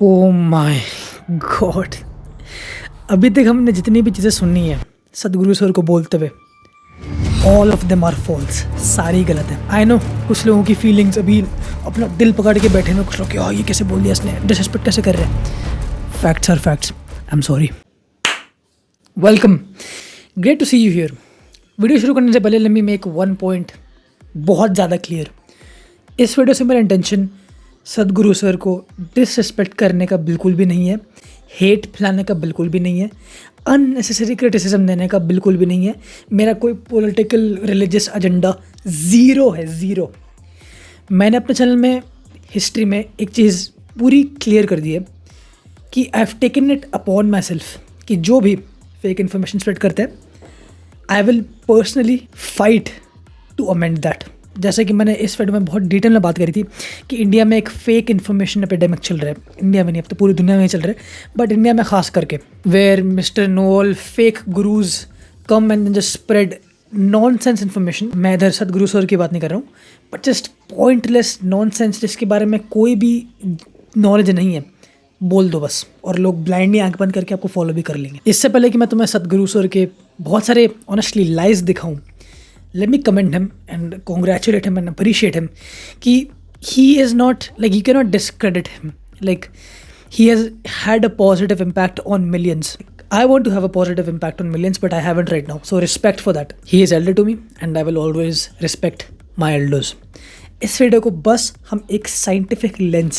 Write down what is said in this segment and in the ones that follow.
Oh my God. अभी तक हमने जितनी भी चीज़ें सुनी है सदगुरु सर को बोलते हुए, all of them are false, सारी गलत है। आई नो कुछ लोगों की फीलिंग्स अभी अपना दिल पकड़ के बैठे हैं, कुछ लोग हाँ ये कैसे बोल दिया इसने, डिसरिस्पेक्ट कैसे कर रहे हैं। Facts are facts, I am sorry. Welcome, great to see you here. Video शुरू करने से पहले let me make one point बहुत ज़्यादा क्लियर। इस वीडियो से मेरा इंटेंशन सदगुरु सर को डिसरिस्पेक्ट करने का बिल्कुल भी नहीं है, हेट फैलाने का बिल्कुल भी नहीं है, अननेसेसरी क्रिटिसिज्म देने का बिल्कुल भी नहीं है। मेरा कोई पॉलिटिकल रिलीजियस एजेंडा ज़ीरो है, ज़ीरो। मैंने अपने चैनल में हिस्ट्री में एक चीज़ पूरी क्लियर कर दी है कि I have taken it upon myself कि जो भी फेक इन्फॉर्मेशन स्प्रेड करते हैं I will personally fight to amend that. जैसे कि मैंने इस वीडियो में बहुत डिटेल में बात करी थी कि इंडिया में एक फेक इन्फॉर्मेशन एपिडेमिक चल रहा है। इंडिया में नहीं, अब तो पूरी दुनिया में ही चल रहा है, बट इंडिया में ख़ास करके, where mister Noel fake gurus come and just spread nonsense information. मैं इधर सदगुरु सर की बात नहीं कर रहा हूँ, बट जस्ट पॉइंटलेस नॉनसेंस जिसके बारे में कोई भी नॉलेज नहीं है, बोल दो बस, और लोग ब्लाइंडली आंख बंद करके आपको फॉलो भी कर लेंगे। इससे पहले कि मैं तुम्हें सदगुरु सर के बहुत सारे ऑनेस्टली लाइज दिखाऊं, let me commend him and congratulate him and appreciate him कि he is not, like, you cannot discredit him, like he has had a positive impact on millions. I want to have a positive impact on millions, but I haven't right now, so respect for that. He is elder to me and I will always respect my elders. इस video को बस हम एक scientific lens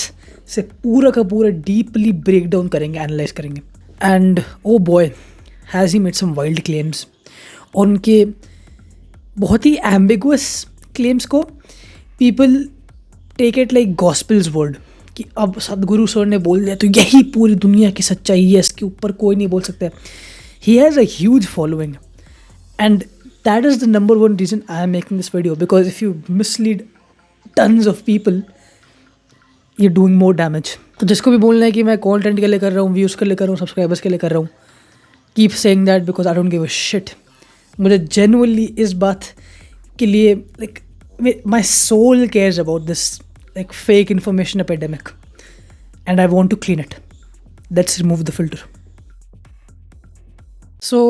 से पूरा का पूरा deeply break down करेंगे, एनालाइज करेंगे। And oh boy has he made some wild claims. और उनके बहुत ही एम्बिगुअस क्लेम्स को people take it like gospel's word कि अब सदगुरु सर ने बोल दिया तो यही पूरी दुनिया की सच्चाई है, इसके ऊपर कोई नहीं बोल सकता। He has a huge following and that is the number one reason I am making this video, because if you mislead tons of people you doing more damage. तो जिसको भी बोलना है कि मैं कॉन्टेंट के लिए कर रहा हूँ, व्यूज़ के लिए कर रहा हूँ, सब्सक्राइबर्स के लिए कर रहा हूँ, keep saying that because I don't give a shit. मुझे जेन्युइनली इस बात के लिए, like, my soul cares about this like fake information epidemic and I want to clean it. Let's remove the filter. So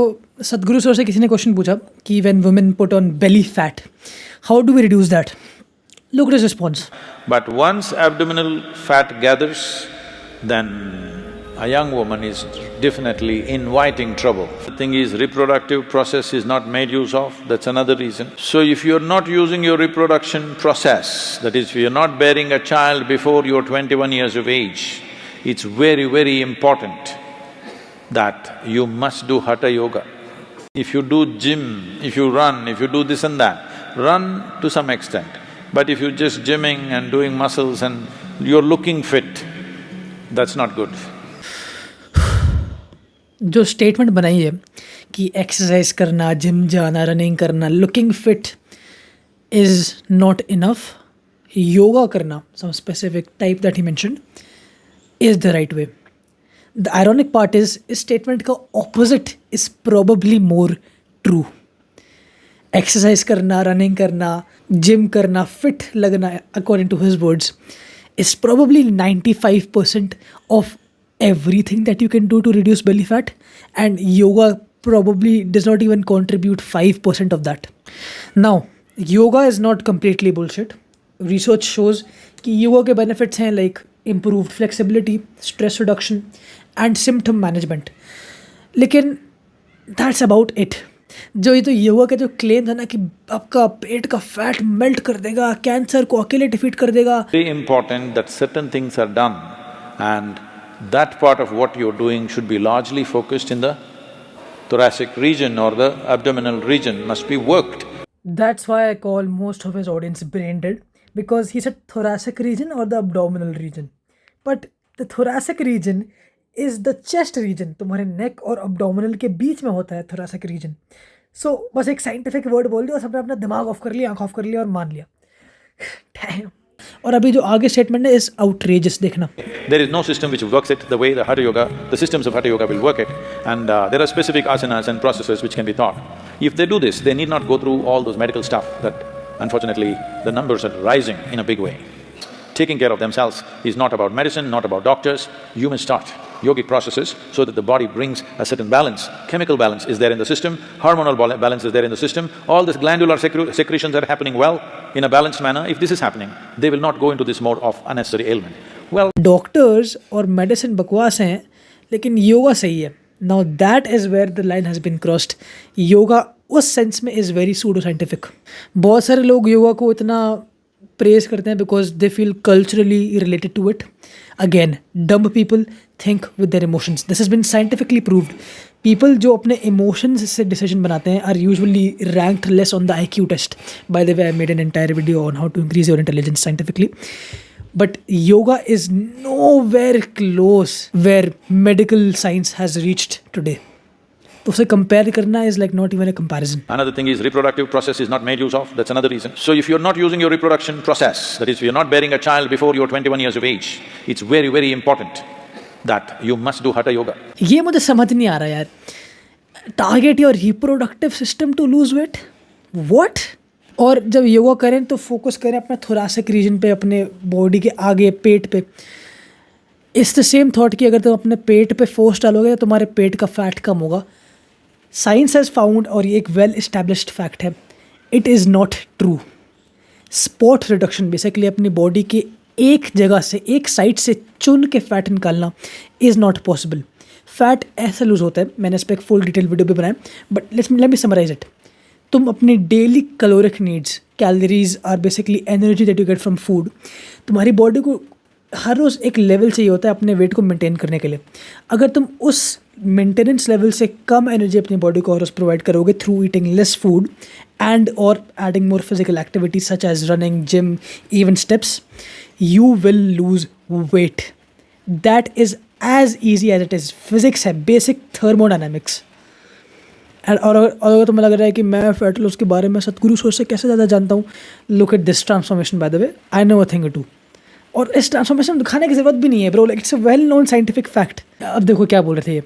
Sadhguru sir से किसी ने question पूछा कि when women put on belly fat how do we reduce that. Look at his response. But once abdominal fat gathers, then a young woman is definitely inviting trouble. The thing is, reproductive process is not made use of, that's another reason. So if you're not using your reproduction process, that is, if you're not bearing a child before you're 21 years of age, it's very, very important that you must do Hatha Yoga. If you do gym, if you run, if you do this and that, run to some extent. But if you're just gymming and doing muscles and you're looking fit, that's not good. जो statement बनाई है कि exercise करना, gym जाना, running करना, looking fit is not enough, yoga करना, some specific type that he mentioned, is the right way. The ironic part is इस statement का opposite is probably more true. Exercise करना, रनिंग करना, gym करना, fit लगना, according to his words, is probably 95% of everything that you can do to reduce belly fat, and yoga probably does not even contribute 5% of that. Now, yoga is not completely bullshit. Research shows कि yoga के benefits हैं like improved flexibility, stress reduction and symptom management. लेकिन that's about it. जो ये तो योगा के जो claim था ना कि आपका पेट का फैट मेल्ट कर देगा, कैंसर को अकेले डिफीट कर देगा। Very important that certain things are done, and that part of what you're doing should be largely focused in the thoracic region or the abdominal region, must be worked. That's why I call most of his audience brain dead, because he said thoracic region or the abdominal region. But the thoracic region is the chest region. तुम्हारे neck और abdominal के बीच में होता है thoracic region. So बस एक scientific word बोल दिया और सबने अपना दिमाग ऑफ कर लिया, आँख ऑफ कर लिया और मान लिया। Damn. और अभी जो आगे स्टेटमेंट है इज outrageous, देखना। There is no system which works it the way the Hatha Yoga, the systems of Hatha Yoga will work it, and there are specific asanas and processes which can be taught. If they do this, they need not go through all those medical stuff that unfortunately the numbers are rising in a big way. taking care of themselves is not about medicine, not about doctors. You may start yogic processes so that the body brings a certain balance. Chemical balance is there in the system, hormonal balance is there in the system, all this glandular secretions are happening well in a balanced manner. If this is happening, they will not go into this mode of unnecessary ailment. Well, doctors और medicine बकवास हैं लेकिन yoga सही है. Now that is where the line has been crossed. Yoga उस sense में is very pseudo scientific. बहुत सारे लोग योगा को इतना प्रेज करते हैं because they feel culturally related to it. Again, dumb people think with their emotions. This has been scientifically proved. People जो अपने इमोशंस से डिसीजन बनाते हैं are usually ranked less on the IQ test. By the way, I made an entire video on how to increase your intelligence scientifically. But yoga is nowhere close where medical science has reached today. तो उसे compare करना is like not even a comparison. Another thing is reproductive process is not made use of, that's another reason. So if you're not using your reproduction process, that is, you're not bearing a child before you're 21 years of age, it's very, very important that you must do Hatha Yoga. ये मुझे समझ नहीं आ रहा यार. Target your reproductive system to lose weight? What? और जब योगा करें तो फोकस करें अपना थोरासिक रीजन पे, अपने बॉडी के आगे पेट पे. इट्स द सेम थॉट कि अगर तुम अपने पेट पे फोर्स डालोगे तो तुम्हारे पेट का फैट कम होगा. साइंस हैज़ फाउंड, और ये एक वेल इस्टेब्लिश्ड फैक्ट है, it is not true. Spot reduction, basically अपनी बॉडी के एक जगह से, एक साइड से चुन के फैट निकालना इज़ नॉट पॉसिबल. फैट ऐसे लूज होता है, मैंने इस पर एक फुल डिटेल वीडियो भी बनाया, but let me summarize it. तुम अपनी daily caloric needs, calories are basically energy that you get from food. तुम्हारी बॉडी को हर रोज़ एक लेवल चाहिए होता है अपने वेट को मेंटेन करने के लिए. अगर तुम उस मेंटेनेंस लेवल से कम एनर्जी अपनी बॉडी को हर रोज़ प्रोवाइड करोगे through eating less food and और adding more physical activities such as running, gym, even steps, you will lose weight. That is as easy as it is. Physics है, basic thermodynamics. और अगर तुम्हें लग रहा है कि मैं फैट लॉस के बारे में सतगुरु सोच से कैसे ज़्यादा जानता हूँ, look at this transformation by the way, I know a thing too. और इस ट्रांसफॉर्मेशन दिखाने की ज़रूरत भी नहीं है bro, like it's a well known scientific fact. अब देखो क्या बोल रहे थे ये,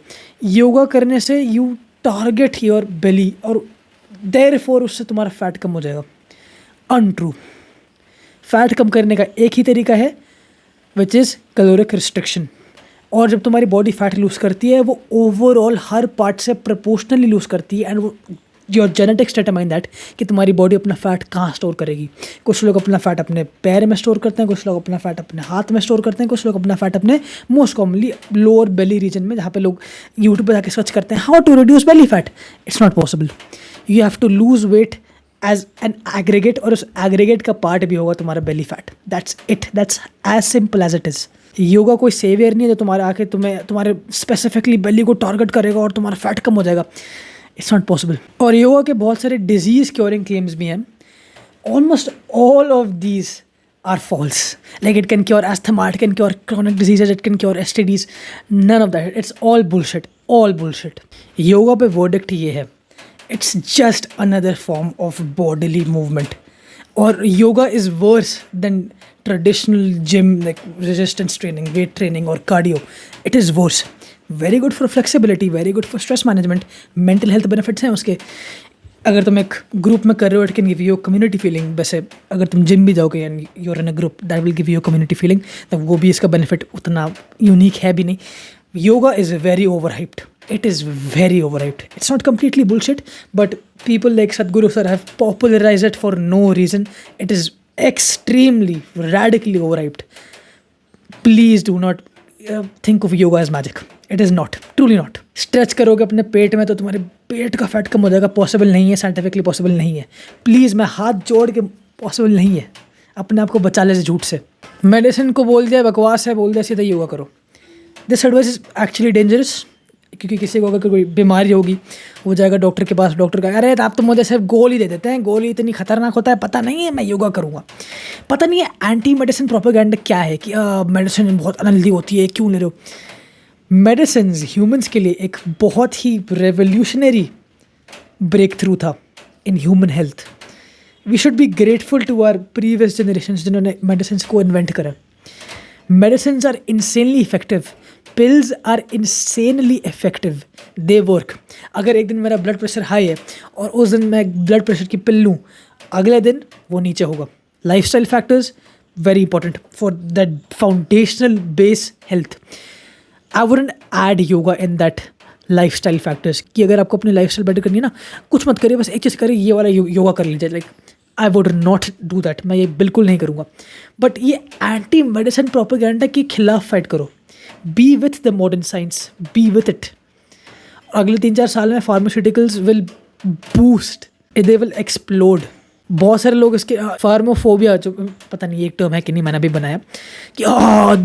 योगा करने से यू टारगेट योर बेली और देयरफॉर उससे तुम्हारा फैट कम हो जाएगा. अनट्रू. फैट कम करने का एक ही तरीका है विच इज़ कैलोरिक रिस्ट्रिक्शन. और जब तुम्हारी बॉडी फैट लूज़ करती है वो ओवरऑल हर पार्ट से प्रोपोर्शनली लूज़ करती है. एंड वो योर जेनेटिक्स डिटरमाइन दैट कि तुम्हारी बॉडी अपना फैट कहाँ स्टोर करेगी. कुछ लोग अपना फैट अपने पैर में स्टोर करते हैं, कुछ लोग अपना फैट अपने हाथ में स्टोर करते हैं, कुछ लोग अपना फैट अपने most commonly lower belly region में, जहाँ पे लोग यूट्यूब पर जाके सर्च करते हैं how to reduce belly fat. It's not possible. You have to lose weight as an aggregate, और उस एग्रीगेट का पार्ट भी होगा तुम्हारा belly fat. That's it. That's as simple as it is. Yoga कोई सेवियर नहीं है जो तुम्हारे आके तुम्हारे स्पेसिफिकली बेली को टारगेट करेगा और तुम्हारा फैट कम हो जाएगा. It's not possible. और योगा के बहुत सारे डिजीज़ क्योरिंग क्लेम्स भी हैं. Almost all of these are false. Like it can cure asthma, it can cure chronic diseases, it can cure STDs. None of that. It's all bullshit, all bullshit. Yoga पे verdict ये है, it's just another form of bodily movement. और yoga is worse than traditional gym like resistance training, weight training or cardio. It is worse. Very good for flexibility, very good for stress management, mental health benefits हैं उसके. अगर तुम एक group में कर रहे हो it can give you community feeling. वैसे अगर तुम जिम भी जाओगे and you are in a group that will give you community feeling, तो वो भी इसका बेनिफिट उतना यूनिक है भी नहीं. Yoga is very overhyped. It is very overhyped. It's not completely bullshit, but people like Sadhguru sir have popularized it for no reason. It is extremely, radically overhyped. Please do not think of yoga as magic. It is not. Truly not. Stretch करोगे अपने पेट में तो तुम्हारे पेट का fat कम हो जाएगा. Possible नहीं है, साइंटिफिकली पॉसिबल नहीं है. प्लीज़, मैं हाथ जोड़ के पॉसिबल नहीं है. अपने आप को बचा ले झूठ से. मेडिसिन को बोल दिया बकवास है, बोल दिया सीधा योगा करो. This advice is actually dangerous. क्योंकि किसी को अगर कोई बीमारी होगी वो जाएगा डॉक्टर के पास, डॉक्टर का अरे आप तो मुझे सिर्फ गोली दे देते हैं, गोली इतनी खतरनाक होता है, पता नहीं है, मैं योगा करूँगा. पता नहीं है एंटी मेडिसिन प्रोपेगेंडा क्या है कि मेडिसिन बहुत अनहेल्दी होती है, क्यों ले रहे हो. मेडिसिन ह्यूमंस के लिए एक बहुत ही रेवोल्यूशनरी ब्रेक थ्रू था in human health. We should be grateful to our previous generations जिन्होंने मेडिसिन को इन्वेंट करा. Medicine are insanely effective. Pills are insanely effective. They work. अगर एक दिन मेरा ब्लड प्रेशर हाई है और उस दिन मैं ब्लड प्रेशर की पिल लूँ, अगले दिन वो नीचे होगा. Lifestyle factors, very important for that foundational base health. I wouldn't add yoga in that lifestyle factors कि अगर आपको अपनी लाइफस्टाइल बेटर करनी है ना, कुछ मत करिए, बस एक चीज़ करिए, ये वाला योगा कर लीजिए. Like I would not do that, मैं ये बिल्कुल नहीं करूँगा. बट ये एंटी मेडिसिन प्रोपेगेंडा के खिलाफ फाइट करो. B with the modern science, B with it. अगले 3-4 साल में pharmaceuticals will boost, they will explode. बहुत सारे लोग इसके फार्मोफोबिया, जो पता नहीं एक टर्म है कि नहीं, मैंने भी बनाया कि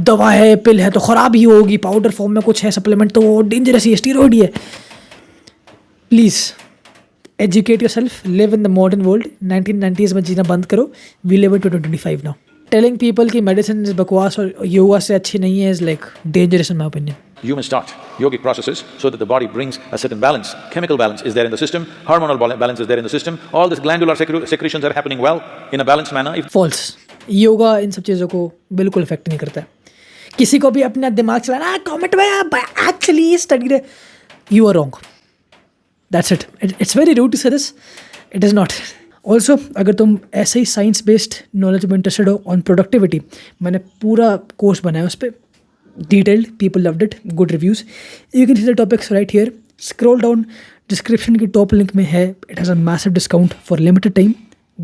दवा है, पिल है तो ख़राब ही होगी, पाउडर फॉर्म में कुछ है, सप्लीमेंट तो डेंजरस ही, स्टीरॉइड ही है. Please educate yourself, live in the modern world. 1990s में जीना बंद करो. We live in 2025 now. Telling people कि मेडिसिन बकवास और योगा से अच्छी नहीं है is like dangerous in my opinion. You must start yogic processes so that the body brings a certain balance. Chemical balance is there in the system, hormonal balance is there in the system. All this glandular secretions are happening well in a balanced manner. False. Yoga इन सब चीज़ों को बिल्कुल effect नहीं करता है. किसी को भी अपना दिमाग चलाना, कमेंट में actually study, you are wrong. That's it. It's very rude to say this. It is not. Also अगर तुम ऐसे ही साइंस बेस्ड नॉलेज में इंटरेस्टेड हो ऑन प्रोडक्टिविटी, मैंने पूरा कोर्स बनाया उस पर, detailed, people loved it, good reviews. You can see the topics right here. Scroll down, description की top link में है. It has a massive discount for limited time.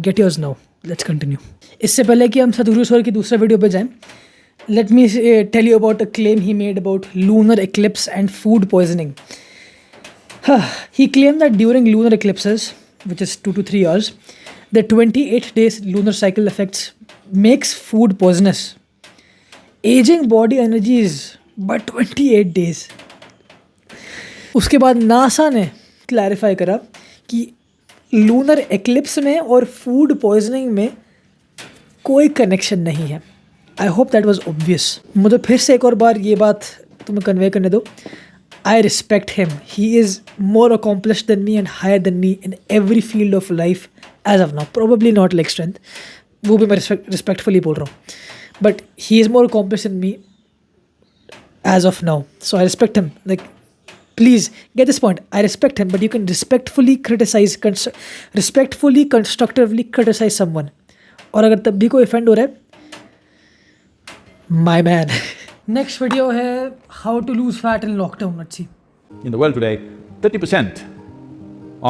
Get yours now. Let's continue. इससे पहले कि हम सदगुरु sir की दूसरे वीडियो पे जाएं, let me tell you about a claim he made about lunar eclipse and food poisoning. He claimed that during lunar eclipses, which is 2 to 3 hours, the 28 days lunar cycle effects makes food poisonous. Aging body energies by 28 days. उसके बाद NASA ने clarify करा कि lunar eclipse में और food poisoning में कोई connection नहीं है. I hope that was obvious. मुझे फिर से एक और बार ये बात तुम्हें कन्वे करने दो. I respect him. He is more accomplished than me and higher than me in every field of life as of now. Probably not like strength, वो भी मैं रिस्पेक्टफुली बोल रहा हूँ. But he is more accomplished than me as of now. So I respect him. Like, please get this point. I respect him, but you can respectfully constructively criticize someone. और अगर तब भी कोई offend हो रहा है, my man. Next video है how to lose fat in lockdown. Let's see. In the world today, 30%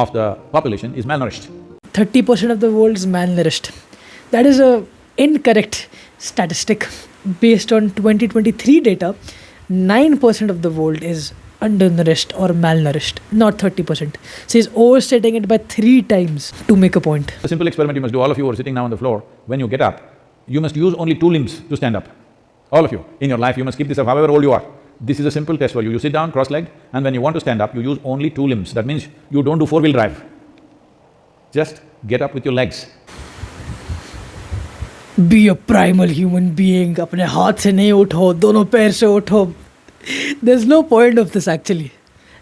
of the population is malnourished. 30% of the world is malnourished. That is a incorrect statistic. Based on 2023 data, 9% of the world is undernourished or malnourished, not 30%. So he's overstating it by 3 times to make a point. A simple experiment you must do, all of you who are sitting now on the floor, when you get up, you must use only 2 limbs to stand up. All of you, in your life, you must keep this up, however old you are. This is a simple test for you. You sit down cross-legged, and when you want to stand up, you use only 2 limbs. That means you don't do 4-wheel drive. Just get up with your legs. Be a primal human being. अपने हाथ से नहीं उठो, दोनों पैर से उठो. There's no point of this actually.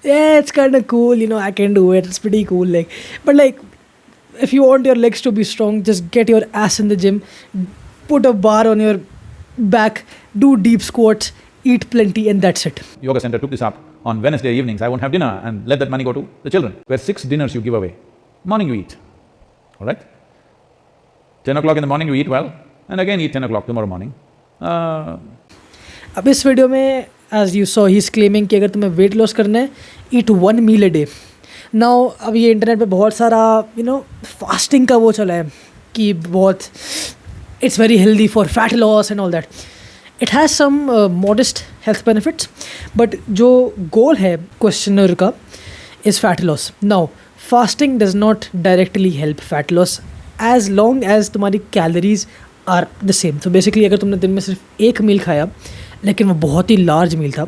Yeah, it's kind of cool, you know, I can do it, it's pretty cool, like, but like, if you want your legs to be strong, just get your ass in the gym, put a bar on your back, do deep squats, eat plenty, and that's it. Yoga Center took this up. On Wednesday evenings, I won't have dinner and let that money go to the children. Where 6 dinners you give away. Morning you eat, all right? 10 o'clock in the morning you eat well, and again eat 10 o'clock tomorrow morning. अब इस video में as you saw he is claiming कि अगर तुम्हें weight loss करना है, eat 1 meal a day. Now अब ये इंटरनेट पे बहुत सारा फास्टिंग का वो चला है कि बहुत it's very healthy for fat loss and all that. It has some modest health benefits, but जो goal है questioner का is fat loss. Now fasting does not directly help fat loss as long as तुम्हारी calories are the same. So basically अगर तुमने दिन में सिर्फ 1 मील खाया लेकिन वो बहुत ही लार्ज मील था,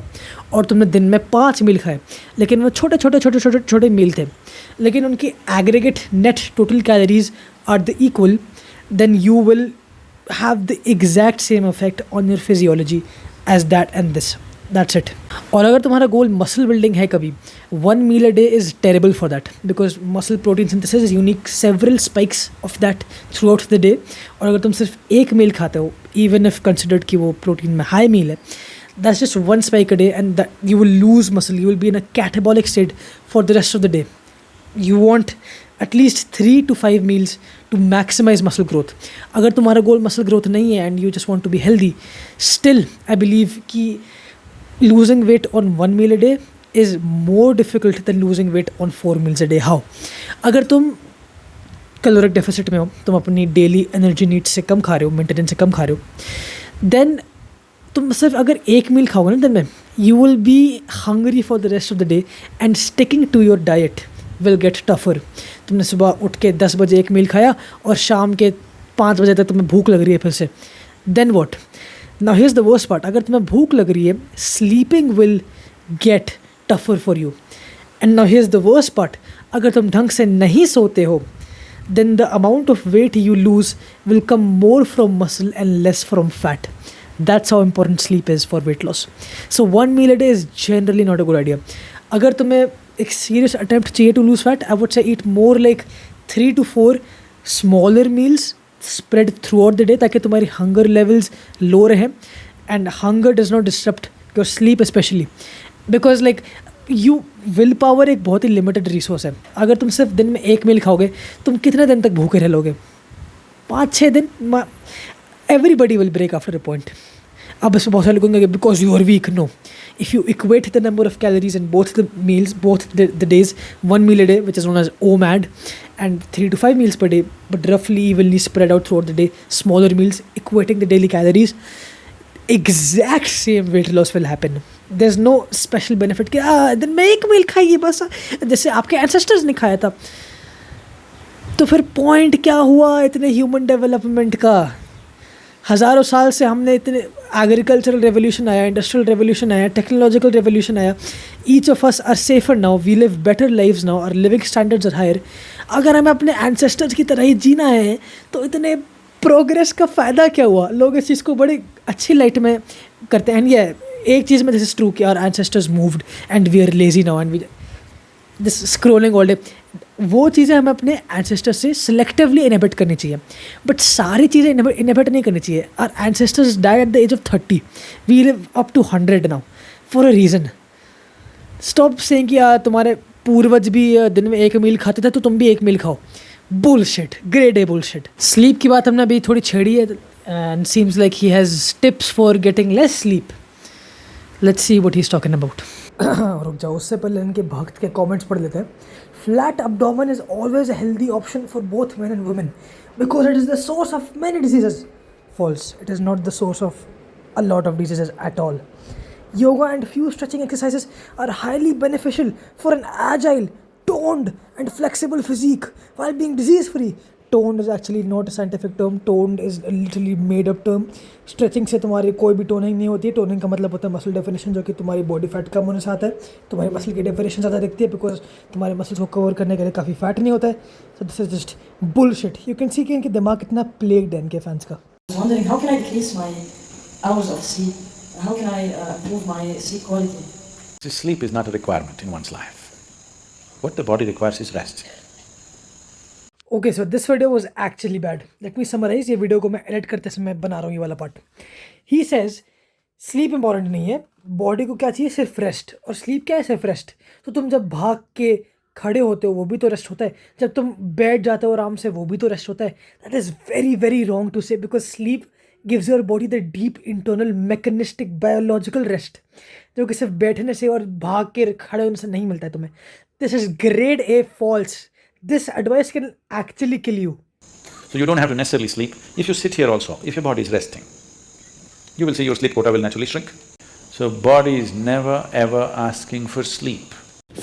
और तुमने दिन में 5 मील खाए लेकिन वो छोटे मील थे, लेकिन उनकी aggregate net total calories are the equal, then you will have the exact same effect on your physiology as that and this. That's it. और अगर तुम्हारा गोल मसल बिल्डिंग है कभी, 1 meal a day is terrible for that because muscle protein synthesis is unique several spikes of that throughout the day. और अगर तुम सिर्फ 1 meal खाते हो, even if considered कि वो प्रोटीन में हाई मील है, that's just 1 spike a day and that you will lose muscle, you will be in a catabolic state for the rest of the day. You want at least 3 to 5 meals to maximise muscle growth. अगर तुम्हारा goal muscle growth नहीं है and you just want to be healthy, still I believe कि losing weight on 1 meal a day is more difficult than losing weight on 4 meals a day. How? अगर तुम caloric deficit में हो, तुम अपनी daily energy needs से कम खा रहे हो, मेंटेनेंस से कम खा रहे हो, देन तुम सिर्फ अगर एक मील खाओगे ना दिन में, you will be hungry for the rest of the day and sticking to your diet will get tougher. तुमने सुबह उठ के 10 बजे एक मील खाया और शाम के 5 बजे तक तुम्हें भूख लग रही है फिर से, then what? Now here's the worst part. अगर तुम्हें भूख लग रही है, sleeping will get tougher for you. And now here's the worst part. अगर तुम ढंग से नहीं सोते हो, then the amount of weight you lose will come more from muscle and less from fat. That's how important sleep is for weight loss. So 1 meal a day is generally not a good idea. अगर तुम्हें एक serious attempt चाहिए to lose fat, I would say eat more like 3 to 4 smaller meals spread throughout the day, ताकि तुम्हारी hunger levels low रहे. And hunger does not disrupt your sleep especially, because like will power एक बहुत ही limited resource है. अगर तुम सिर्फ दिन में एक मील खाओगे, तुम कितने दिन तक भूखे रह लोगे? 5-6 दिन. Everybody will break after a point. अब इसमें बहुत सारे लोग कहेंगे because you are weak. No, if you equate the number of calories in both the meals, both the days, 1 meal a day which is known as OMAD, and 3 to 5 meals per day, but roughly evenly spread out throughout the day, smaller meals, equating the daily calories, exact same weight loss will happen. There's no special benefit कि दिन में एक मील खाइए बस, जैसे आपके ancestors ने खाया था. तो फिर पॉइंट क्या हुआ इतने ह्यूमन डेवलपमेंट का? हज़ारों साल से हमने इतने एग्रीकल्चरल रेवोल्यूशन आया, इंडस्ट्रियल रेवोल्यूशन आया, टेक्नोलॉजिकल रेवोल्यूशन आया. Each of us are safer now, we live better lives now, our living standards are higher. अगर हमें अपने एंसेस्टर्स की तरह ही जीना है तो इतने प्रोग्रेस का फ़ायदा क्या हुआ? लोग इस चीज़ को बड़ी अच्छी लाइट में करते हैं. ये एक चीज़ में दिस इज ट्रू कि our ancestors moved and we are lazy now and we this scrolling all day. वो चीज़ें हमें अपने एंसेस्टर्स से सिलेक्टिवली इनहिबिट करनी चाहिए, बट सारी चीज़ें इनहिबिट नहीं करनी चाहिए. Our ancestors died at the age of 30, we live up to 100 now for a reason. Stop saying कि तुम्हारे पूर्वज भी दिन में एक मील खाते थे तो तुम भी एक मील खाओ. Bullshit, great a bullshit. Sleep की बात हमने अभी थोड़ी छेड़ी है and seems like he has tips for getting less sleep. Let's see what he is talking about. रुक जाओ, उससे पहले इनके भक्त के कमेंट्स पढ़ लेते हैं. Flat abdomen is always a healthy option for both men and women because it is the source of many diseases. False. It is not the source of a lot of diseases at all. Yoga and few stretching exercises are highly beneficial for an agile, toned and flexible physique while being disease free. Toned is actually not a scientific term. Toned is a literally made up term. Stretching से तुम्हारी कोई भी toning नहीं होती है. Toning का मतलब होता है मसल डेफिनेशन, जो कि तुम्हारी बॉडी फैट कम होने से आता है. तुम्हारी मसल की डेफिनेशन ज़्यादा दिखती है बिकॉज तुम्हारे मसल्स को कवर करने के लिए काफ़ी फैट नहीं होता है. So this is just bullshit. You can see कि इनके दिमाग कितना प्लेग्ड है इनके फैंस का. Wondering how can I decrease my hours of sleep? How can I improve my sleep quality? Sleep is not a requirement in one's life. What the body requires is rest. Okay, so this video was actually bad. Let me summarize. ये video को मैं edit करते समय बना रहा हूँ ये वाला part. He says sleep important नहीं है, बॉडी को क्या चाहिए? सिर्फ रेस्ट. और स्लीप क्या है? सिर्फ रेस्ट. तो तुम जब भाग के खड़े होते हो वो भी तो रेस्ट होता है. जब तुम बैठ जाते हो आराम से वो भी तो रेस्ट होता है. That is very very wrong to say, because sleep gives your body the deep internal mechanistic biological rest, जो कि सिर्फ बैठने से और भाग के खड़े होने से नहीं मिलता है तुम्हें. This is grade A false. This advice can actually kill you. So you don't have to necessarily sleep. If you sit here also, if your body is resting, you will see your sleep quota will naturally shrink. So body is never ever asking for sleep.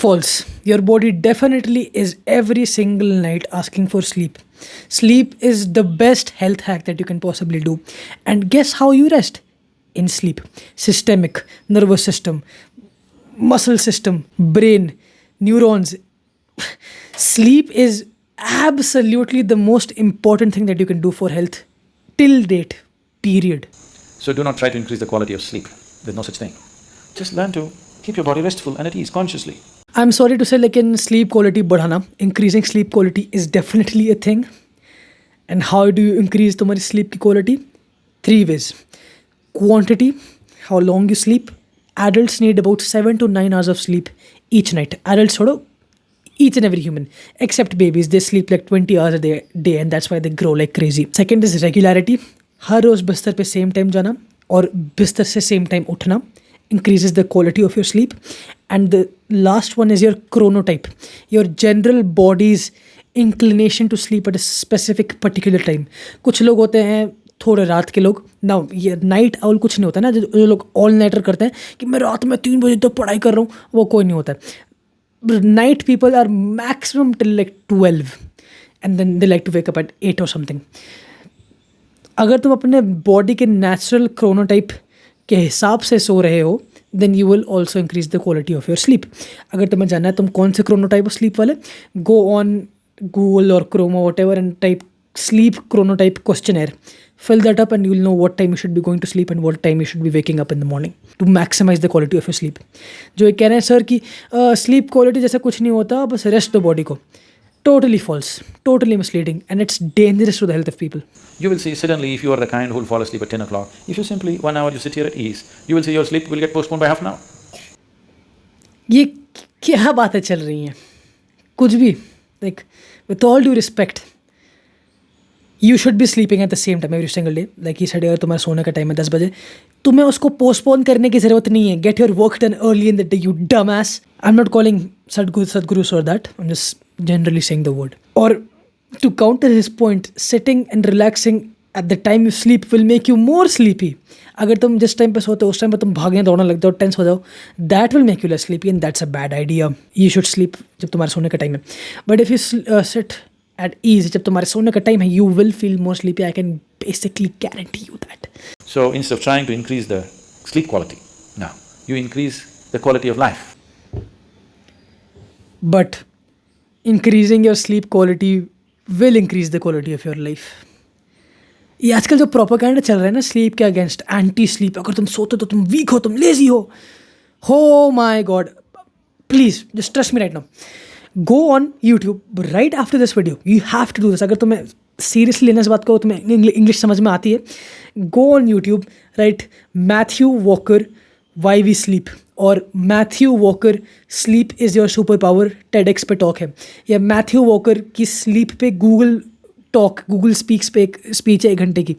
False. Your body definitely is every single night asking for sleep. Sleep is the best health hack that you can possibly do. And guess how you rest? In sleep. Systemic, nervous system, muscle system, brain, neurons. Sleep is absolutely the most important thing that you can do for health till date, period. So do not try to increase the quality of sleep. There's no such thing. Just learn to keep your body restful and at ease consciously. I'm sorry to say, लेकिन sleep quality बढ़ाना, increasing sleep quality is definitely a thing. And how do you increase तुम्हारी sleep की quality? 3 ways. Quantity, how long you sleep. Adults need about 7 to 9 hours of sleep each night. Adults छोड़ो, each and every human, except babies, they sleep like 20 hours a day and that's why they grow like crazy. Second is regularity. हर रोज बिस्तर पे same time जाना और बिस्तर से same time उठना increases the quality of your sleep. And the last one is your chronotype, your general body's inclination to sleep at a specific particular time. कुछ लोग होते हैं थोड़े रात के लोग ना, ये नाइट आउल कुछ नहीं होता ना, जो लोग ऑल नाइटर करते हैं कि मैं रात में 3 बजे तक पढ़ाई कर रहा हूँ, वो कोई नहीं होता है. Night people are maximum till like 12 and then they like to wake up at 8 और समथिंग. अगर तुम अपने बॉडी के नेचुरल क्रोनोटाइप के हिसाब से सो रहे हो then you will also increase the quality of your sleep. अगर तुम्हें जानना है तुम कौन से क्रोनोटाइप ऑफ स्लीप वाले, गो ऑन गूगल और chromo whatever and type sleep chronotype questionnaire. Fill that up and you'll know what time you should be going to sleep and what time you should be waking up in the morning to maximize the quality of your sleep. जो ये कह रहे हैं sir कि sleep quality जैसा कुछ नहीं होता, बस rest दो body को. Totally false, totally misleading, and it's dangerous to the health of people. You will see suddenly, if you are the kind who will fall asleep at 10 o'clock, if you simply 1 hour you sit here at ease, you will see your sleep will get postponed by half an hour. ये क्या बातें चल रही हैं? कुछ भी, like with all due respect, you should be sleeping at the same time every single day. Like he said, अगर तुम्हारा सोने का टाइम है 10 बजे, तुम्हें उसको पोस्टपोन करने की ज़रूरत नहीं है. Get your work done early in the day, you dumbass. I'm not calling Sadhgurus or that. I'm just generally saying the word. Or to counter his point, sitting and relaxing at the time you sleep will make you more sleepy. अगर तुम जिस time पे सोते हो उस time पे तुम भागने दौड़ने लग जाओ, टेंस हो जाओ, that will make you less sleepy and that's a bad idea. You should sleep जब तुम्हारे सोने का टाइम है. But if you sit at ease, जब तुम्हारे सोने का टाइम है, you will feel more sleepy. I can basically guarantee you that. So instead of trying to increase the sleep quality, now you increase the quality of life. But increasing your sleep quality will increase the quality of your life. ये आजकल जो propaganda चल रहा है ना sleep के against, anti sleep, अगर तुम सोते तो तुम वीक हो, तुम लेजी हो my god, please just trust me right now. Go on YouTube right after this video. You have to do this. अगर तुम्हें सीरियसली लेना इस बात को, तुम्हें इंग्लिश समझ में आती है, go on YouTube, write Matthew Walker Why We Sleep और Matthew Walker Sleep is Your Superpower. TEDx पे टॉक है, या Matthew Walker की स्लीप पे गूगल स्पीक्स पे एक स्पीच है 1 घंटे की.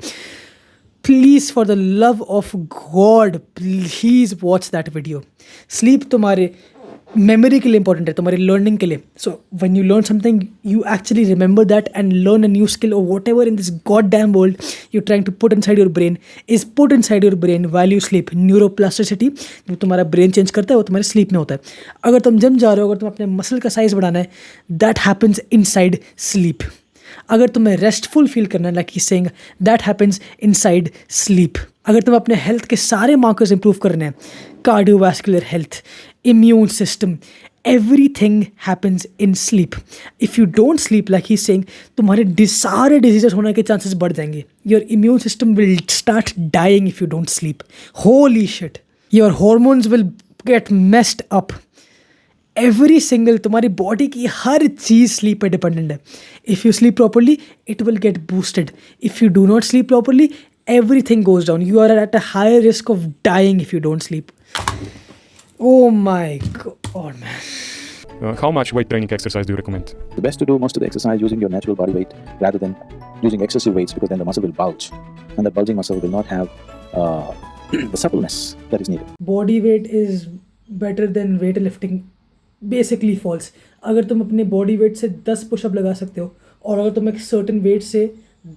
Please for the love of god please watch that video. Sleep तुम्हारे मेमोरी के लिए इंपॉर्टेंट है, तुम्हारी लर्निंग के लिए. So when you learn something you actually remember that and learn a new skill और whatever in this god damn world you trying to put inside your brain is put inside your brain while you sleep. Neuroplasticity जो तुम्हारा brain change करता है वो तुम्हारे sleep में होता है. अगर तुम जिम जा रहे हो, अगर तुम अपने मसल का साइज बढ़ाना है, दैट हैपन्स इनसाइड स्लीप. अगर तुम्हें रेस्टफुल फील करना है, like he saying, that happens inside sleep. अगर तुम अपने हेल्थ के सारे मार्कर्स इंप्रूव करने हैं, cardiovascular health, immune system, everything happens in sleep. If you don't sleep, like he saying, तुम्हारे सारे डिजीजेस होने के चांसेस बढ़ जाएंगे. Your immune system will start dying if you don't sleep. Holy shit, your hormones will get messed up. Every single तुम्हारी body की हर चीज़ स्लीप पे डिपेंडेंट है. If you sleep properly it will get boosted. If you do not sleep properly everything goes down. You are at a higher risk of dying if you don't sleep. Oh my god, man. How much weight training exercise do you recommend? The best to do most of the exercise using your natural body weight rather than using excessive weights, because then the muscle will bulge and the bulging muscle will not have the suppleness that is needed. Body weight is better than weightlifting. Basically false. अगर तुम अपने body weight से 10 push-up लगा सकते हो और अगर तुम एक certain weight से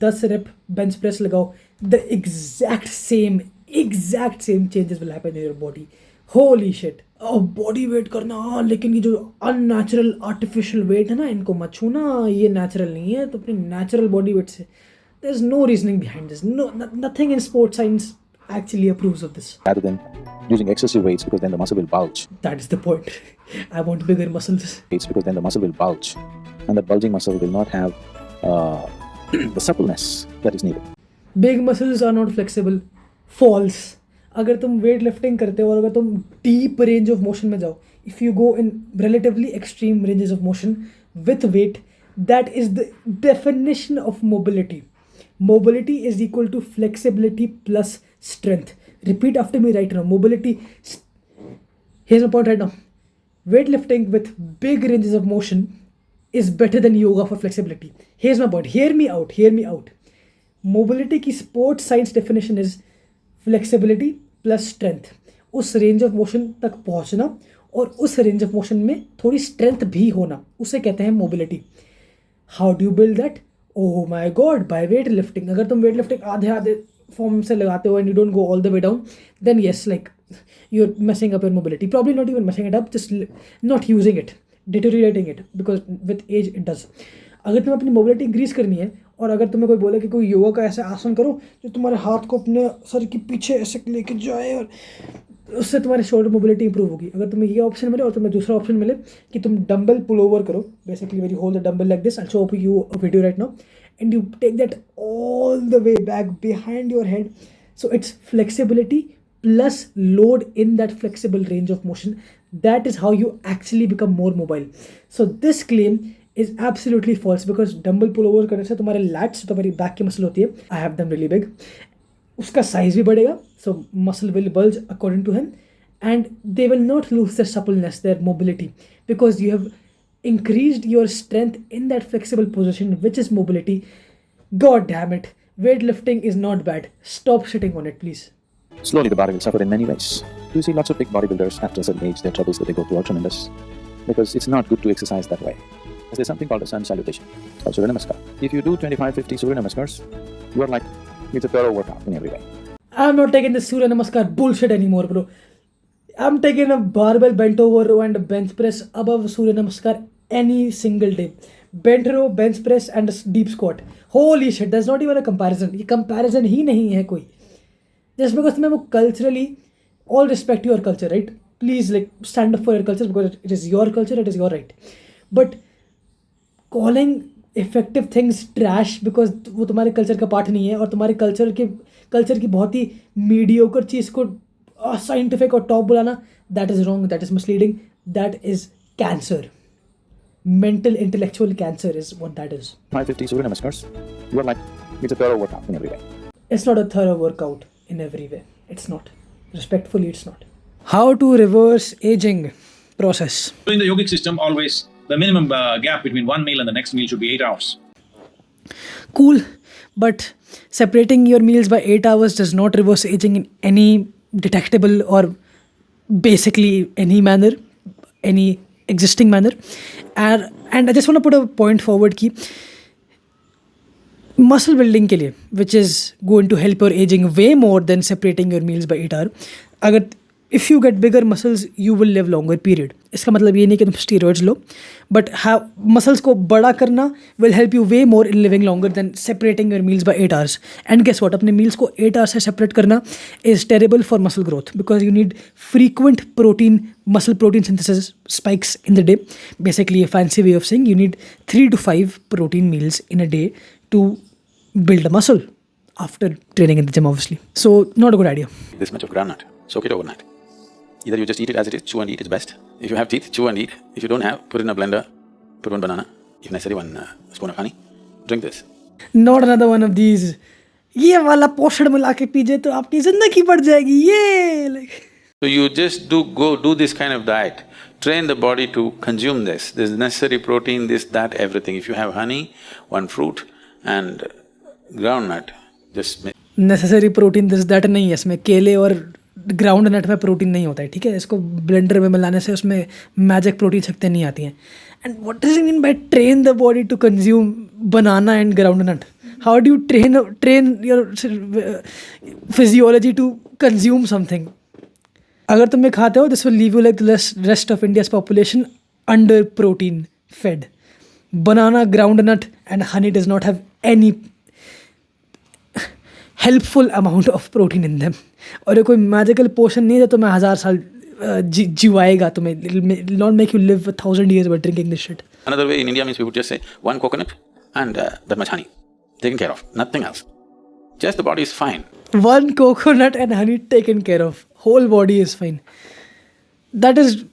10 rep bench press लगाओ, the exact same changes will happen in your body. Holy shit. Body weight करना, हाँ, लेकिन ये जो अननेचुरल आर्टिफिशियल वेट है ना, इनको मत छूना, ये नेचुरल नहीं है. तो अपनी नेचुरल बॉडी वेट से there is no reasoning behind this. Nothing in sports science actually approves of this. Rather than using excessive weights, because then the muscle will bulge. That is the point. I want bigger muscles. Weights, because then the muscle will bulge and the bulging muscle will not have the suppleness that is needed. Big muscles are not flexible. False. अगर तुम weight lifting करते हो और अगर तुम deep range of motion में जाओ, if you go in relatively extreme ranges of motion with weight, that is the definition of mobility. Mobility is equal to flexibility plus strength. Repeat after me right now. Mobility. Here's my point right now. weightlifting with big ranges of motion is better than yoga for flexibility. Here's my point. Hear me out. Hear me out. Mobility की sports science definition is flexibility plus strength. उस range of motion तक पहुंचना और उस range of motion में थोड़ी strength भी होना, उसे कहते हैं mobility. How do you build that? Oh my God, by weight lifting. अगर तुम वेट लिफ्टिंग आधे आधे फॉर्म से लगाते हो and you don't go all the way down, then yes, like you are messing up your mobility. Probably not even messing it up, just not using it, deteriorating it, because with age it does. अगर तुम्हें अपनी mobility increase करनी है और अगर तुम्हें कोई बोले कि कोई योगा का ऐसा आसन करो जो तुम्हारे हाथ को अपने सर के पीछे ऐसे लेके जाए और उससे तुम्हारी शोल्डर मोबिलिटी इंप्रूव होगी. अगर तुम्हें ये ऑप्शन मिले और तुम्हें दूसरा ऑप्शन मिले कि तुम डंबल पुल ओवर करो, basically when you hold the dumbbell like this, I show you a video right now, and you take that all the way back behind your head. So it's flexibility plus load in that flexible range of motion. That is how you actually become more mobile. So this claim is absolutely false because dumbbell pull over करने से तुम्हारे lats, तुम्हारी back की muscle होती है, I have them really big, उसका size भी बढ़ेगा, so muscle will bulge according to him, and they will not lose their suppleness, their mobility, because you have increased your strength in that flexible position, which is mobility. God damn it, weightlifting is not bad. Stop shitting on it, please. Slowly, the body will suffer in many ways. You see lots of big bodybuilders after a certain age, their troubles that they go through are tremendous because it's not good to exercise that way. There's something called a sun salutation, or Surya Namaskar. If you do 25-50 Surya Namaskars, you are like, it's a thorough workout in every way. I'm not taking this Surya Namaskar bullshit anymore, bro. I'm taking a barbell bent over row and a bench press above Surya Namaskar any single day. Bent row, bench press and a deep squat. Holy shit, there's not even a comparison. ये comparison ही नहीं है कोई. Just because तुम्हें वो culturally, all respect your culture, right? Please like stand up for your culture because it is your culture, it is your right. But calling effective things trash because वो तुम्हारे culture का part नहीं है और तुम्हारे culture की बहुत ही mediocre चीज़ को scientific और top बुलाना, that is wrong, that is misleading, that is cancer. Mental intellectual cancer is what that is. 550 Surya Namaskars, you are like, it's a thorough workout in every way. It's not a thorough workout in every way. It's not. Respectfully, it's not. How to reverse aging process. In the yogic system, always the minimum gap between one meal and the next meal should be 8 hours. Cool. But separating your meals by 8 hours does not reverse aging in any detectable or basically any manner, any existing manner. And I just want to put a point forward ki muscle building के लिए, which is going to help your aging way more than separating your meals by 8 hours. अगर if you get bigger muscles, you will live longer period. इसका मतलब ये नहीं कि तुम steroids low, but muscles को बड़ा करना will help you way more in living longer than separating your meals by 8 hours. And guess what? अपने meals को 8 hours से separate करना is terrible for muscle growth because you need frequent muscle protein synthesis spikes in the day. Basically, a fancy way of saying you need 3 to 5 protein meals in a day to build a muscle after training in the gym, obviously. So, not a good idea. This much of groundnut, soak it overnight. Either you just eat it as it is, chew and eat is best. If you have teeth, chew and eat. If you don't have, put it in a blender, put one banana, if necessary, one spoon of honey. Drink this. Not another one of these. ये वाला पोषण मिला के पीजिए तो आपकी जिंदगी बढ़ जाएगी. ये So you just do this kind of diet. Train the body to consume this. There's necessary protein, this, that, everything. If you have honey, one fruit and groundnut, just make. Necessary protein this that नहीं है इसमें. केले और ground नट में protein नहीं होता है, ठीक है. इसको ब्लेंडर में मिलाने से उसमें मैजिक प्रोटीन शक्तियाँ नहीं आती हैं. And what does it mean by train the body to consume banana and groundnut? How do you train your physiology to consume something? अगर तुम ये खाते हो, this will leave you like the rest of India's population under protein fed. Banana, groundnut and honey does not have any helpful amount of protein in them. और ये कोई magical potion नहीं है जो तुम्हें 1000 साल जीवाएगा तुम्हें. It will not make you live 1000 years by drinking this shit. Another way in India means we would just say one coconut and that much honey. Taken care of, nothing else. Just the body is fine. One coconut and honey taken care of. Whole body is fine. That is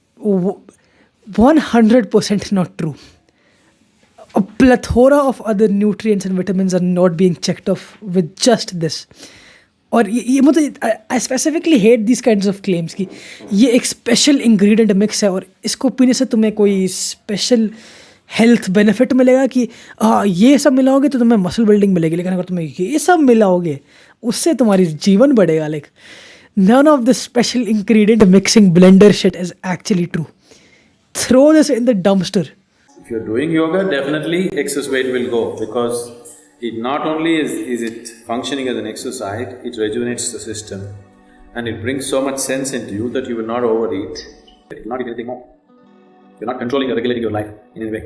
100% not true. A plethora of other nutrients and vitamins are not being checked off with just this. और ये मतलब I specifically hate this kinds of claims कि ये एक special ingredient mix है और इसको पीने से तुम्हें कोई स्पेशल हेल्थ बेनिफिट मिलेगा कि ये सब मिलाओगे तो तुम्हें मसल बिल्डिंग मिलेगी, लेकिन अगर तुम्हें ये सब मिलाओगे उससे तुम्हारी जीवन बढ़ेगा. Like none of this special ingredient mixing blender shit is actually true. Throw this in the dumpster. If you're doing yoga, definitely excess weight will go, because it not only is it functioning as an exercise, it rejuvenates the system and it brings so much sense into you that you will not overeat. You will not eat anything more. You're not controlling or regulating your life in any way.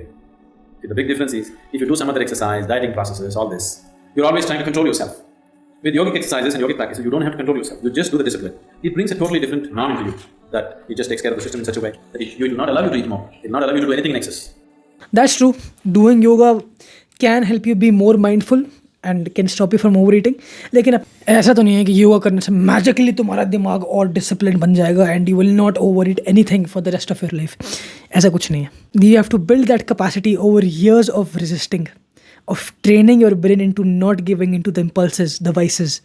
The big difference is, if you do some other exercise, dieting processes, all this, you're always trying to control yourself. With yogic exercises and yogic practices, you don't have to control yourself. You just do the discipline. It brings a totally different norm into you, that it just takes care of the system in such a way that it will not allow you to eat more. It will not allow you to do anything in excess. That's true. Doing yoga can help you be more mindful and can stop you from overeating. लेकिन अब ऐसा तो नहीं है कि योगा करने से magically तुम्हारा दिमाग और डिसिप्लिन बन जाएगा and you will not overeat anything for the rest of your life. ऐसा कुछ नहीं है. You have to build that capacity over years of resisting, of training your brain into not giving into the impulses, the vices.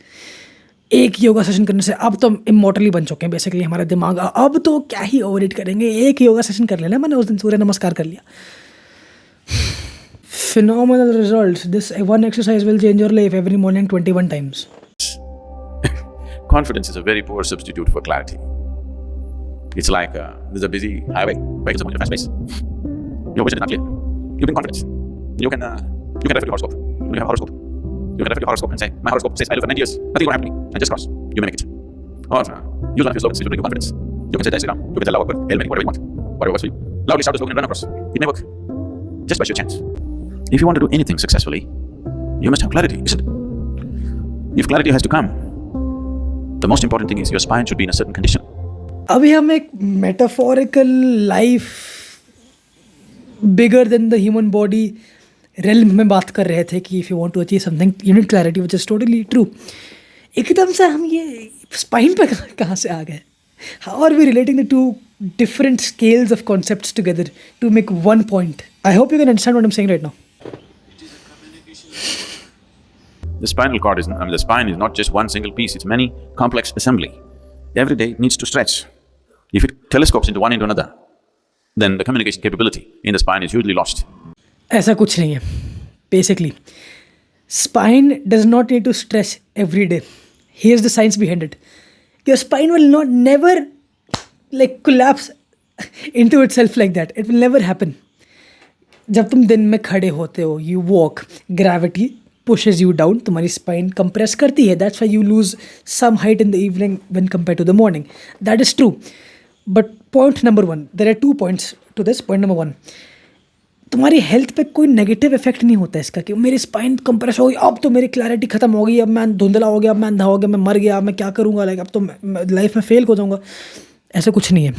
एक yoga session करने से अब तो इमोर्टली बन चुके हैं बेसिकली हमारा दिमाग. अब तो क्या ही ओवरईट करेंगे, एक योगा सेशन कर लेना. मैंने उस दिन सूर्य नमस्कार कर लिया. Phenomenal results. This one exercise will change your life every morning 21 times. Confidence is a very poor substitute for clarity. It's like there's a busy highway, vehicles are going at a fast pace. Your vision is not clear. You bring confidence. You can refer to your horoscope. You have a horoscope. You can refer to your horoscope and say, my horoscope says I live for 90 years. Nothing will happen to me. And just cross. You may make it. Or use one of your slogans to bring you confidence. You can say Jai Sri Ram. You can say Allahu Akbar, Hail Mary, whatever you want. Whatever works for you. Loudly shout the slogan and run across. It may work. Just by your chance. If you want to do anything successfully, you must have clarity, isn't it? If clarity has to come, the most important thing is your spine should be in a certain condition. अभी हम एक metaphorical life bigger than the human body realm में बात कर रहे थे कि if you want to achieve something you need clarity, which is totally true. एकदम से हम ये spine पे कहाँ से आ गए? How are we relating the two different scales of concepts together to make one point? I hope you can understand what I'm saying right now. The spinal cord the spine is not just one single piece, it's many complex assembly. Every day it needs to stretch. If it telescopes into one into another, then the communication capability in the spine is hugely lost. ऐसा कुछ नहीं है. Basically, spine does not need to stretch every day. Here's the science behind it. Your spine will never like collapse into itself like that. It will never happen. जब तुम दिन में खड़े होते हो, you walk, gravity pushes you down, तुम्हारी spine compress करती है. That's why you lose some height in the evening when compared to the morning. That is true. But point number one, there are 2 points to this. Point number 1, तुम्हारी health पे कोई negative effect नहीं होता इसका कि मेरी spine compress हो गई, अब तो मेरी क्लैरिटी खत्म हो गई, अब मैं धुंधला हो गया, अब मैं अंधा हो गया, मैं मर गया, अब मैं क्या करूँगा, लाइक अब तो लाइफ में फेल हो जाऊँगा. ऐसा कुछ नहीं है.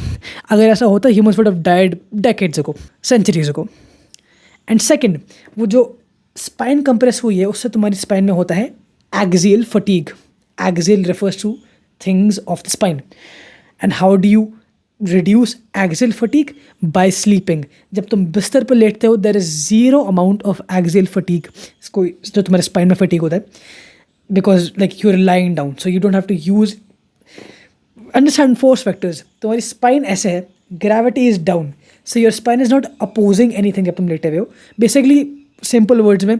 अगर ऐसा होता humans would have died decades ago, centuries ago. And second, वो जो स्पाइन कंप्रेस हुई है उससे तुम्हारी स्पाइन में होता है axial fatigue. Axial refers two things of the spine. And how do you reduce axial fatigue? By sleeping. जब तुम बिस्तर पर लेटते हो there is zero amount of axial fatigue, इसको जो तुम्हारे स्पाइन में फटीग होता है, because like you're lying down, so you don't have to use, understand force factors. तुम्हारी स्पाइन ऐसे है, gravity is down, so your spine is not opposing anything जब तुम लेटे हुए हो. Basically simple words में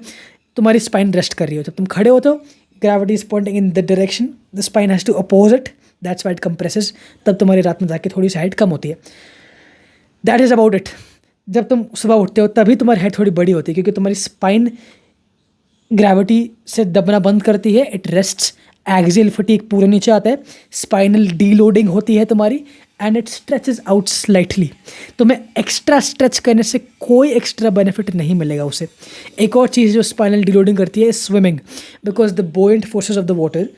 तुम्हारी स्पाइन रेस्ट कर रही हो. जब तुम खड़े होते हो gravity is pointing in the direction, the spine has to oppose it. That's why it compresses. तब तुम्हारी रात में जाके थोड़ी सी हाइट कम होती है. That is about it. जब तुम सुबह उठते हो तभी तुम्हारी हाइट थोड़ी बड़ी होती है क्योंकि तुम्हारी स्पाइन ग्रेविटी से दबना बंद करती है. It rests. एक्सियल फटीग पूरे नीचे आता है. स्पाइनल डीलोडिंग होती है तुम्हारी and it stretches out slightly. तुम्हें एक्स्ट्रा स्ट्रेच करने से कोई एक्स्ट्रा बेनिफिट नहीं मिलेगा उसे. एक और चीज़ जो स्पाइनल डीलोडिंग करती है swimming, because the buoyant forces of the water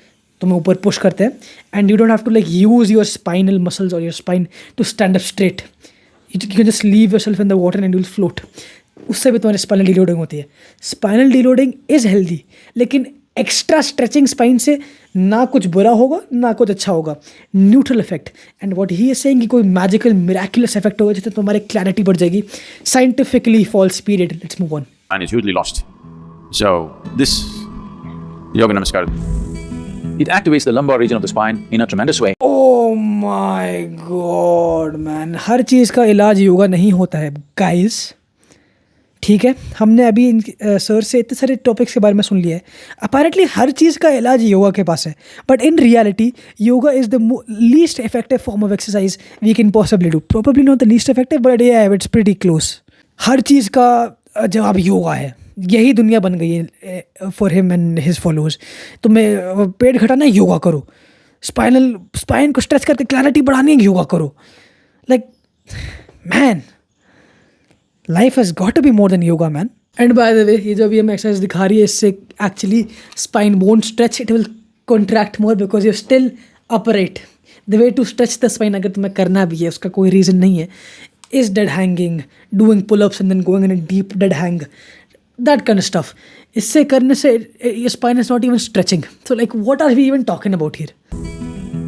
तुम्हें ऊपर पुश करते हैं and you don't have to like use your spinal muscles और your spine to stand up straight. You can just leave yourself in the water and you will float. उससे भी तुम्हारी spinal deloading होती है. Spinal deloading is healthy, लेकिन extra stretching spine से ना कुछ बुरा होगा ना कुछ अच्छा होगा. Neutral effect. And what he is saying कि कोई मैजिकल मिराकुलस इफेक्ट होगा जिससे तुम्हारी क्लैरिटी बढ़ जाएगी. Scientifically false period. Let's move on. And it's hugely lost. So this Yoga Namaskar It activates the lumbar region of the spine in a tremendous way. Oh my God, man. हर चीज़ का इलाज योगा नहीं होता है guys, ठीक है। हमने अभी सर से इतने सारे टॉपिक्स के बारे में सुन लिया है। अपेरेंटली हर चीज़ का इलाज योगा के पास है, but in reality yoga is the least effective form of exercise we can possibly do. Probably not the least effective, but yeah, it's pretty close. हर चीज़ का जवाब योगा है, यही दुनिया बन गई है for him and his followers. तुम्हें पेट घटाना है, योगा करो। स्पाइन को स्ट्रेच करके क्लैरिटी बढ़ानी है, योगा करो। Like man, life has got to be more than yoga man. And by the way, ये जो अभी हमें एक्सरसाइज दिखा रही है, इससे actually spine won't stretch, it will contract more because you still operate. The way to stretch the spine, अगर तुम्हें करना भी है, उसका कोई रीज़न नहीं है, is dead hanging, doing pull ups and then going in a deep dead hang, that kind of stuff. इससे करने से your spine is not even stretching. So like what are we even talking about here?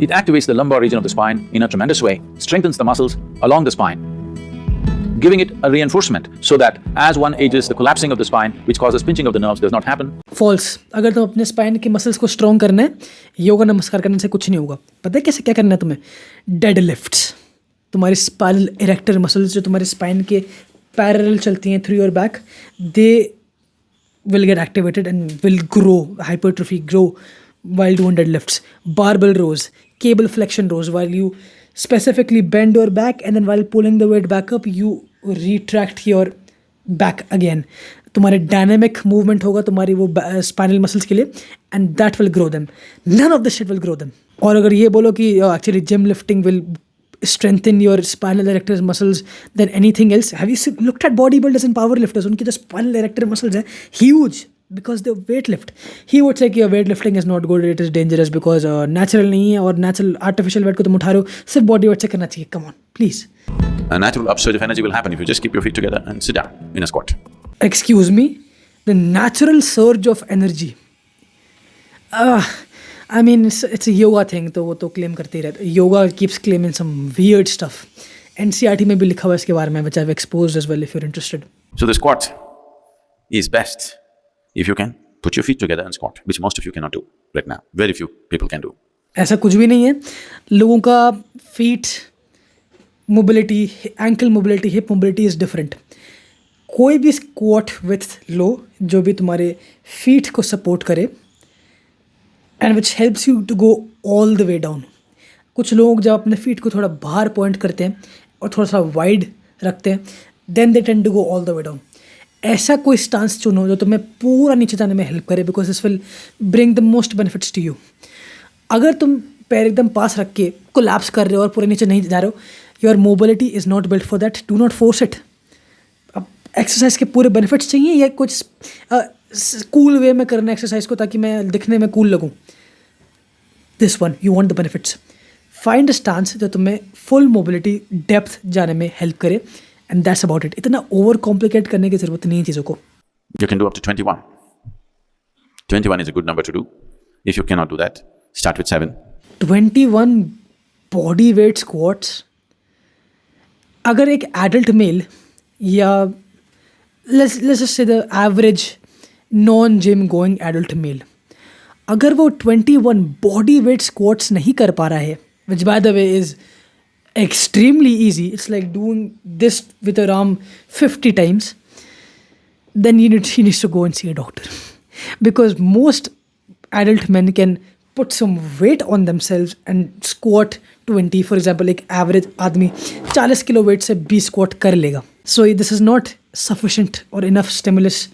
It activates the lumbar region of the spine in a tremendous way, strengthens the muscles along the spine, giving it a reinforcement so that as one ages, the collapsing of the spine, which causes pinching of the nerves, does not happen. False. अगर तुम अपने spine के muscles को strong करना है, योगा नमस्कार करने से कुछ नहीं होगा। पता है कैसे क्या करना है तुम्हें? Dead lifts. तुम्हारी स्पाइनल इरेक्टर मसल्स जो तुम्हारे स्पाइन के पैरेलल चलती हैं through your back, they will get activated and will grow, hypertrophy grow while doing deadlifts. Barbell rows, cable flexion rows, while you specifically bend your back and then while pulling the weight back up, you retract your back again. तुम्हारे dynamic movement होगा तुम्हारी वो spinal muscles के लिए, and that will grow them. None of this shit will grow them. और अगर ये बोलो कि actually gym lifting will strengthen your spinal erector muscles than anything else. Have you looked at bodybuilders and powerlifters? उनकी जो spinal erector muscles हैं huge because they weight lift. He would say कि weightlifting is not good, it is dangerous because natural नहीं है और natural artificial weight को तुम उठा रहे हो, सिर्फ body weight से करना चाहिए। Come on, please. A natural upsurge of energy will happen if you just keep your feet together and sit down in a squat. Excuse me? The natural surge of energy. I mean, it's a yoga thing, तो वो तो claim करते ही रहते। Yoga keeps claiming some weird stuff. NCERT में भी लिखा हुआ है इसके बारे में, which I've exposed as well if you're interested. So the squat is best if you can put your feet together and squat, which most of you cannot do right now. Very few people can do. ऐसा कुछ भी नहीं है। लोगों का feet mobility, ankle mobility, hip mobility is different. कोई भी squat width लो जो भी तुम्हारे feet को support करे and which helps you to go all the way down. कुछ लोग जब अपने फीट को थोड़ा बाहर पॉइंट करते हैं और थोड़ा सा वाइड रखते हैं, then they tend to go all the way down. ऐसा कोई स्टांस चुनो जो तुम्हें पूरा नीचे जाने में हेल्प करे, because this will bring the most benefits to you. अगर तुम पैर एकदम पास रख के कोलैप्स कर रहे हो और पूरे नीचे नहीं जा रहे हो, your mobility is not built for that, do not force it. अब एक्सरसाइज के पूरे बेनिफिट्स चाहिए या कुछ कूल वे में करना एक्सरसाइज को ताकि मैं दिखने में कूल लगूँ? This one you want the benefits. Find a stance जो तुम्हें फुल मोबिलिटी डेप्थ जाने में हेल्प करे, एंड दैट्स अबाउट इट। इतना ओवर कॉम्प्लिकेट करने की जरूरत नहीं है चीज़ों को। You can do up to 21. 21 is a good number to do. If you cannot do that, start with 7. 21 body weight squats. अगर एक एडल्ट मेल या let's just say the average non-gym going adult male, अगर वो 21 body weight squats नहीं कर पा रहा है, which by the way is extremely easy, it's like doing this with your arm 50 times, then he needs to go and see a doctor. Because most adult men can put some weight on themselves and squat 20. For example, एक average आदमी 40 kilo weight से 20 squat कर लेगा. So this is not sufficient or enough stimulus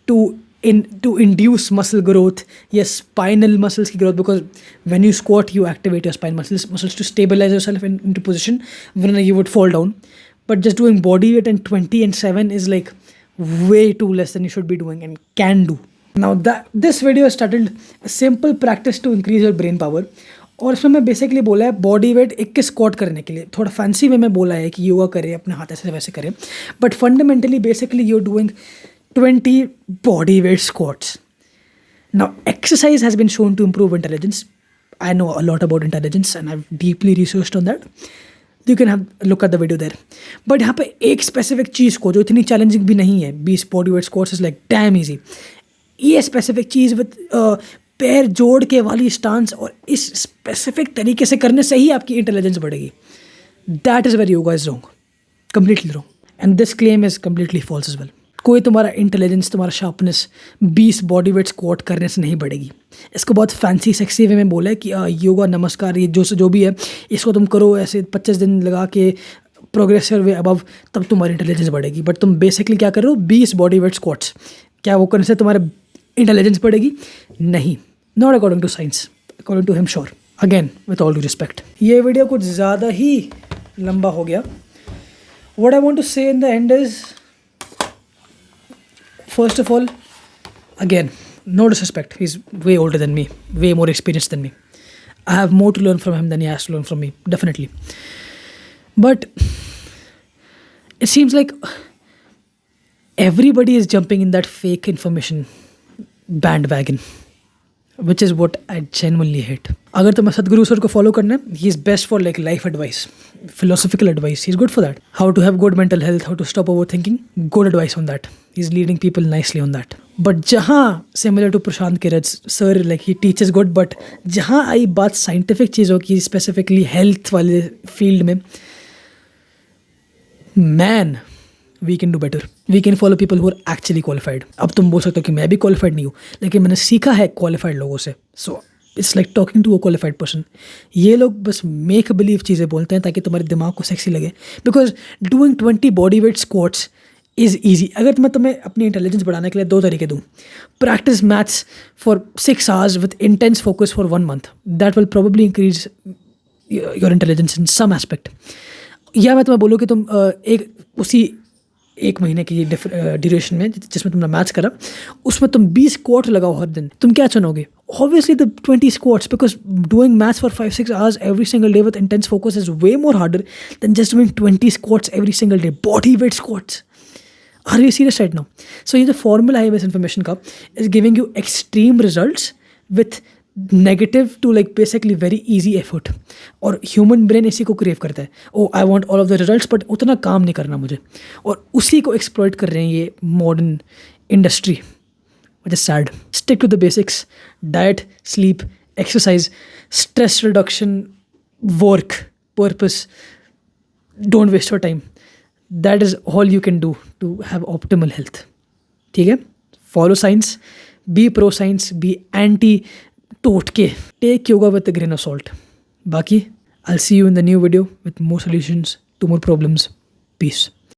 to induce muscle growth, yes, spinal muscles की growth, because when you squat you activate your spine muscles to stabilize yourself into position when you would fall down. But just doing body weight and 20 and 7 is like way too less than you should be doing and can do. Now this video has started a simple practice to increase your brain power, और इसमें मैं basically बोला है body weight 21 squat करने के लिए। थोड़ा fancy वे में बोला है कि योगा करें, अपने हाथ ऐसे वैसे करें, but fundamentally basically you are doing 20 body weight squats. Now exercise has been shown to improve intelligence. I know a lot about intelligence and I've deeply researched on that. You can have a look at the video there. But यहाँ पे एक specific चीज़ को जो इतनी challenging भी नहीं है, 20 body weight squats is like damn easy. ये specific चीज़ with पैर जोड़ के वाली स्टांस और इस स्पेसिफिक तरीके से करने से ही आपकी इंटेलिजेंस बढ़ेगी. That is where yoga is wrong, completely wrong. And this claim is completely false as well. कोई तुम्हारा इंटेलिजेंस, तुम्हारा शार्पनेस 20 बॉडी वेट स्क्वाट करने से नहीं बढ़ेगी. इसको बहुत फैंसी सेक्सी वे में बोला है कि योगा नमस्कार ये जो भी है इसको तुम करो ऐसे 25 दिन लगा के प्रोग्रेसिव वे अबव, तब तुम्हारी इंटेलिजेंस बढ़ेगी. बट तुम बेसिकली क्या कर रहे हो, 20 बॉडी वेट स्क्वाट्स. क्या वो करने से तुम्हारे इंटेलिजेंस बढ़ेगी? नहीं. Not according to science, according to him sure. Again with all due respect, ये वीडियो कुछ ज़्यादा ही लंबा हो गया. व्हाट आई वांट टू से in the end is, first of all, again, no disrespect, he's way older than me, way more experienced than me. I have more to learn from him than he has to learn from me, definitely. But it seems like everybody is jumping in that fake information bandwagon, which is what I genuinely hate. अगर तुम्हें सदगुरु sir को follow करना है, he is best for like life advice, philosophical advice. He's good for that. How to have good mental health, how to stop overthinking, good advice on that. He's leading people nicely on that. But जहाँ similar to Prashant Kiraj sir, like he teaches good, but जहाँ आई बात scientific चीज़ों की, specifically health वाले field में, man, we can do better. We can follow people who are actually qualified. अब तुम बोल सकते हो कि मैं भी qualified नहीं हूँ, लेकिन मैंने सीखा है qualified लोगों से. So it's like talking to a qualified person. ये लोग बस make believe चीज़ें बोलते हैं ताकि तुम्हारे दिमाग को sexy लगे. Because doing 20 body weight squats is easy. अगर मैं तुम्हें अपनी इंटेलिजेंस बढ़ाने के लिए 2 तरीके दूँ, practice maths for 6 hours with intense focus for 1 month. That will probably increase your intelligence in some aspect. या मैं तुम्हें बोलूँ कि तुम उसी 1 महीने की ड्यूरेशन में जिसमें तुमने मैथ्स करा, उसमें तुम 20 स्क्वाट लगाओ हर दिन, तुम क्या चुनोगे? Obviously the 20 squats, because doing maths for 5-6 hours every single day with intense focus is way more harder than just doing 20 squats every single day, body weight squats. Are you serious right now? So ये जो formula है इस information का is giving you extreme results with negative to like basically very easy effort. और human brain इसी को crave करता है. Oh, I want all of the results, but उतना काम नहीं करना मुझे. और उसी को exploit कर रहे हैं ये modern industry, which is sad. Stick to the basics: diet, sleep, exercise, stress reduction, work, purpose. Don't waste your time. That is all you can do to have optimal health. ठीक है? Follow science, be pro science, be anti टोटके. Take yoga with a grain of salt. बाकी I'll see you in the new video with more solutions to more problems. Peace.